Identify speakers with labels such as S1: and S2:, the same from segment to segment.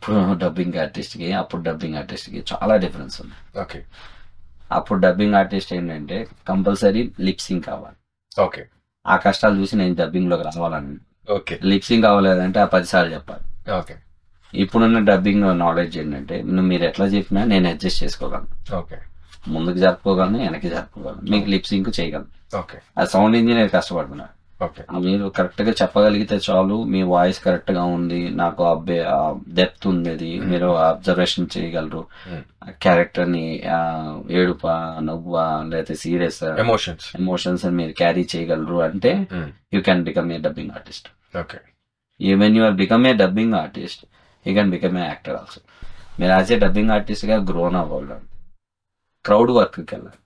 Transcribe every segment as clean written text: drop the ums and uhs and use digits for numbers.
S1: ఇప్పుడు డబ్బింగ్ ఆర్టిస్ట్కి అప్పుడు డబ్బింగ్ ఆర్టిస్ట్కి చాలా డిఫరెన్స్ ఉంది.
S2: ఓకే.
S1: అప్పుడు డబ్బింగ్ ఆర్టిస్ట్ ఏంటంటే కంపల్సరీ లిప్సింగ్ కావాలి.
S2: ఓకే.
S1: ఆ కష్టాలు చూసి నేను డబ్బింగ్లోకి రావాలని.
S2: ఓకే.
S1: లిప్సింగ్ అవ్వలేదంటే ఆ 10 సార్లు చెప్పాలి.
S2: ఓకే.
S1: ఇప్పుడున్న డబ్బింగ్ నాలెడ్జ్ ఏంటంటే మీరు ఎట్లా చెప్పినా నేను అడ్జస్ట్ చేసుకోగలను.
S2: ఓకే.
S1: ముందుకు జరుపుకోగలను, వెనక్కి జరుపుకోగలను, మీకు లిప్సింగ్ చేయగలను.
S2: ఓకే.
S1: ఆ సౌండ్ ఇంజనీర్ కష్టపడుతున్నారు.
S2: ఓకే.
S1: మీరు కరెక్ట్గా చెప్పగలిగితే చాలు, మీ వాయిస్ కరెక్ట్గా ఉంది, నాకు డెప్త్ ఉంది, మీరు అబ్జర్వేషన్ చేయగలరు, క్యారెక్టర్ని ఏడుప, నవ్వా, లేకపోతే సీరియస్ ఎమోషన్స్ మీరు క్యారీ చేయగలరు అంటే you can become a dubbing artist.
S2: Okay.
S1: When you are become a dubbing artist you can become a actor also. మీరు యాజ్ ఏ డబ్బింగ్ ఆర్టిస్ట్గా గ్రోన్ అవ్వాలి, క్రౌడ్ వర్క్కి వెళ్ళాలి.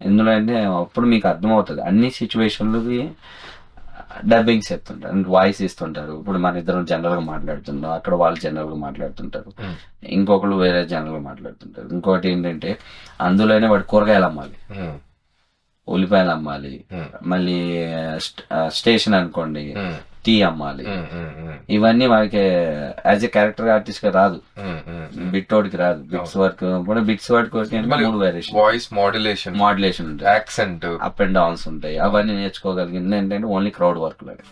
S1: ఎందులో అంటే అప్పుడు మీకు అర్థమవుతుంది అన్ని సిచ్యువేషన్లకి డబ్బింగ్స్ చెప్తుంటారు, వాయిస్ ఇస్తుంటారు. ఇప్పుడు మన ఇద్దరం జనరల్గా మాట్లాడుతుంటాం, అక్కడ వాళ్ళు జనరల్గా మాట్లాడుతుంటారు, ఇంకొకరు వేరే జనరల్గా మాట్లాడుతుంటారు. ఇంకోటి ఏంటంటే అందులోనే వాడు కూరగాయలు అమ్మాలి, ఉల్లిపాయలు అమ్మాలి, మళ్ళీ స్టేషన్ అనుకోండి టీ అమ్మాలి. ఇవన్నీ వాడికి యాజ్ ఏ క్యారెక్టర్ ఆర్టిస్ట్ గా రాదు, బిట్టోడికి రాదు. బిట్స్ వర్క్ కూడా bits work 3 variation,
S2: voice modulation
S1: ఉంటాయి, యాక్సెంట్, అప్ అండ్ డౌన్స్ ఉంటాయి. అవన్నీ నేర్చుకోగలిగింది ఏంటంటే ఓన్లీ క్రౌడ్ వర్క్ లాగా.